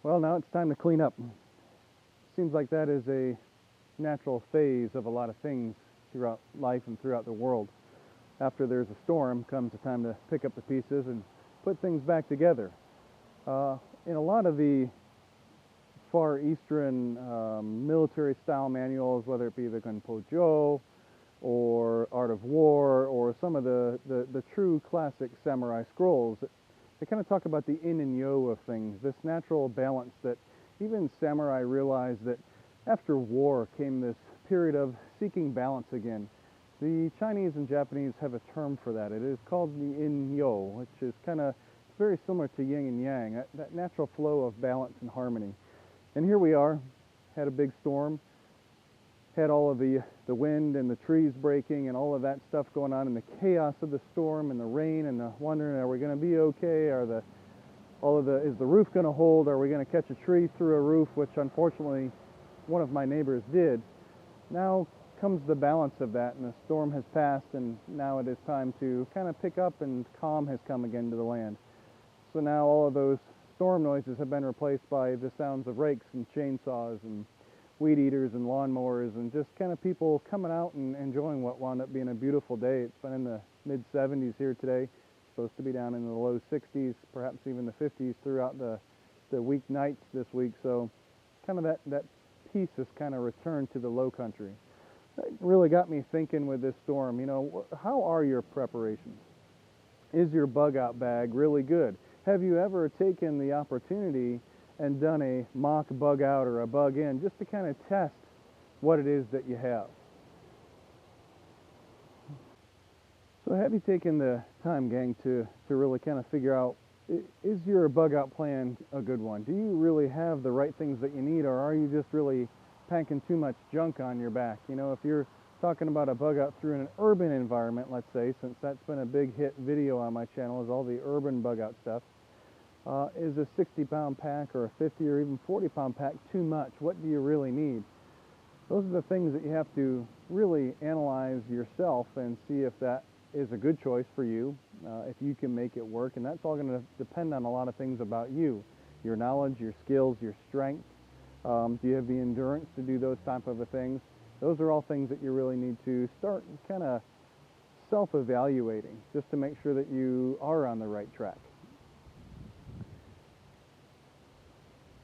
Well, now it's time to clean up. Seems like that is a natural phase of a lot of things throughout life and throughout the world. After there's a storm comes the time to pick up the pieces and put things back together. In a lot of the Far Eastern military style manuals, whether it be the Gunpo Jo or Art of War or some of the true classic samurai scrolls, they kind of talk about the yin and yo of things, this natural balance that even samurai realized that after war came this period of seeking balance again. The Chinese and Japanese have a term for that. It is called the yin-yo, which is kind of very similar to yin and yang, that natural flow of balance and harmony. And here we are, had a big storm, had all of the wind and the trees breaking and all of that stuff going on, and the chaos of the storm and the rain and the wondering, are we going to be okay? Is the roof going to hold? Are we going to catch a tree through a roof? Which unfortunately one of my neighbors did. Now comes the balance of that, and the storm has passed, and now it is time to kind of pick up, and calm has come again to the land. So now all of those storm noises have been replaced by the sounds of rakes and chainsaws and weed eaters and lawnmowers, and just kind of people coming out and enjoying what wound up being a beautiful day. It's been in the mid-70s here today, supposed to be down in the low 60s, perhaps even the 50s throughout the weeknights this week. So kind of that peace has kind of returned to the low country. That really got me thinking with this storm, how are your preparations? Is your bug out bag really good? Have you ever taken the opportunity and done a mock bug out or a bug in just to kind of test what it is that you have? So have you taken the time, gang, to really kind of figure out, is your bug out plan a good one? Do you really have the right things that you need, or are you just really packing too much junk on your back? If you're talking about a bug out through an urban environment, let's say, since that's been a big hit video on my channel, is all the urban bug out stuff. Is a 60-pound pack or a 50 or even 40-pound pack too much? What do you really need? Those are the things that you have to really analyze yourself and see if that is a good choice for you, if you can make it work. And that's all going to depend on a lot of things about you, your knowledge, your skills, your strength. Do you have the endurance to do those type of things? Those are all things that you really need to start kind of self-evaluating, just to make sure that you are on the right track.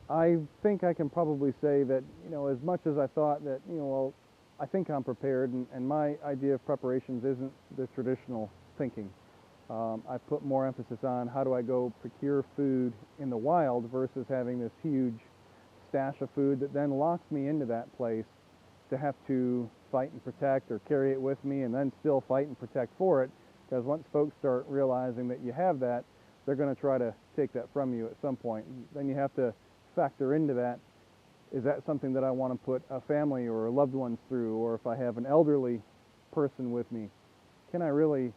I think I can probably say that, as much as I thought that, I think I'm prepared, and my idea of preparations isn't the traditional thinking. I put more emphasis on how do I go procure food in the wild versus having this huge stash of food that then locks me into that place to have to fight and protect or carry it with me and then still fight and protect for it, because once folks start realizing that you have that, they're going to try to take that from you at some point. Then you have to factor into that, is that something that I want to put a family or loved ones through? Or if I have an elderly person with me, can I really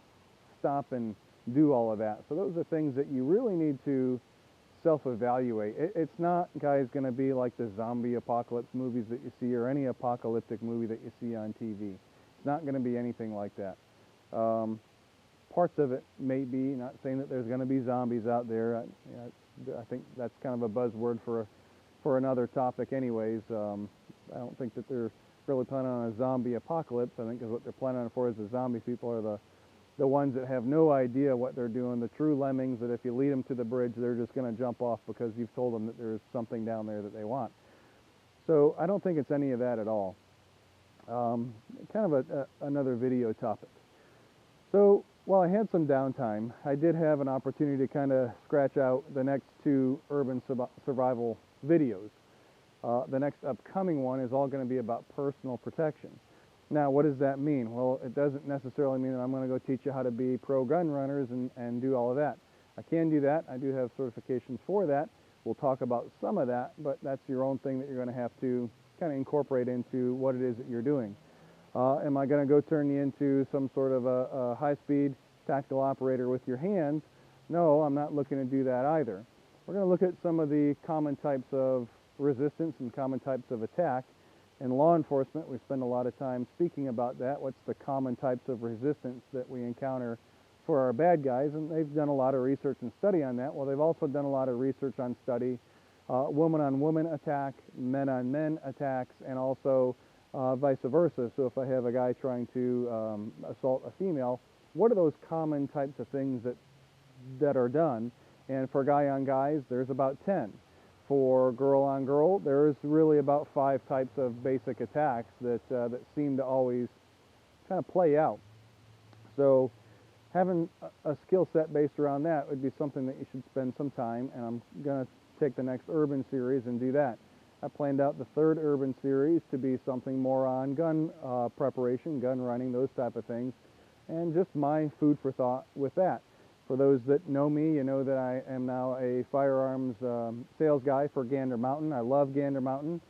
stop and do all of that? So those are things that you really need to self-evaluate. It's not, guys, going to be like the zombie apocalypse movies that you see or any apocalyptic movie that you see on TV. It's not going to be anything like that. Parts of it may be, not saying that there's going to be zombies out there. I think that's kind of a buzzword for another topic anyways. I don't think that they're really planning on a zombie apocalypse. I think what they're planning on for is the zombie people are the ones that have no idea what they're doing, the true lemmings that if you lead them to the bridge, they're just going to jump off because you've told them that there's something down there that they want. So I don't think it's any of that at all. Kind of another video topic. So while I had some downtime, I did have an opportunity to kind of scratch out the next two urban survival videos. The next upcoming one is all going to be about personal protection. Now, what does that mean? Well, it doesn't necessarily mean that I'm going to go teach you how to be pro gun runners and do all of that. I can do that. I do have certifications for that. We'll talk about some of that, but that's your own thing that you're going to have to kind of incorporate into what it is that you're doing. Am I going to go turn you into some sort of a high-speed tactical operator with your hands? No, I'm not looking to do that either. We're going to look at some of the common types of resistance and common types of attack. In law enforcement, we spend a lot of time speaking about that. What's the common types of resistance that we encounter for our bad guys? And they've done a lot of research and study on that. Well, they've also done a lot of research on study woman on woman attack, men on men attacks, and also vice versa. So if I have a guy trying to assault a female, what are those common types of things that are done? And for guy on guys, there's about 10. For girl on girl, there's really about 5 types of basic attacks that seem to always kind of play out. So having a skill set based around that would be something that you should spend some time, and I'm going to take the next urban series and do that. I planned out the 3rd urban series to be something more on gun preparation, gun running, those type of things, and just my food for thought with that. For those that know me, you know that I am now a firearms sales guy for Gander Mountain. I love Gander Mountain.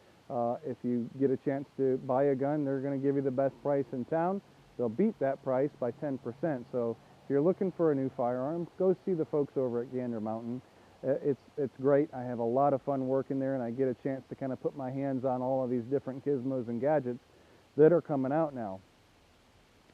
If you get a chance to buy a gun, they're going to give you the best price in town. They'll beat that price by 10%. So if you're looking for a new firearm, go see the folks over at Gander Mountain. It's great. I have a lot of fun working there, and I get a chance to kind of put my hands on all of these different gizmos and gadgets that are coming out now.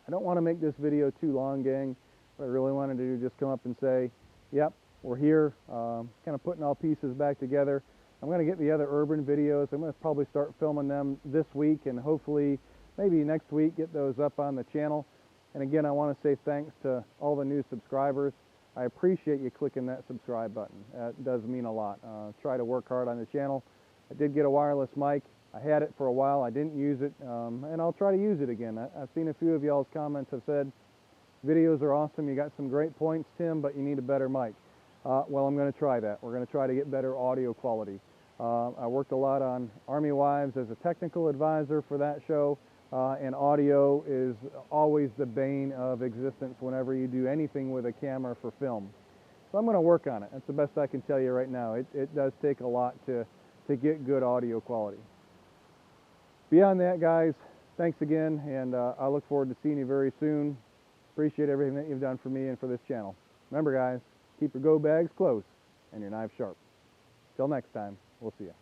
I don't want to make this video too long, gang. What I really wanted to do is just come up and say, yep, we're here, kind of putting all pieces back together. I'm going to get the other urban videos. I'm going to probably start filming them this week, and hopefully maybe next week get those up on the channel. And again, I want to say thanks to all the new subscribers. I appreciate you clicking that subscribe button. That does mean a lot. Try to work hard on the channel. I did get a wireless mic. I had it for a while. I didn't use it, and I'll try to use it again. I've seen a few of y'all's comments have said, videos are awesome, you got some great points, Tim, but you need a better mic. Well, I'm going to try that. We're going to try to get better audio quality. I worked a lot on Army Wives as a technical advisor for that show, and audio is always the bane of existence whenever you do anything with a camera for film. So I'm going to work on it. That's the best I can tell you right now. It does take a lot to get good audio quality. Beyond that, guys, thanks again, and I look forward to seeing you very soon. Appreciate everything that you've done for me and for this channel. Remember, guys, keep your go bags close and your knives sharp. Till next time, we'll see you.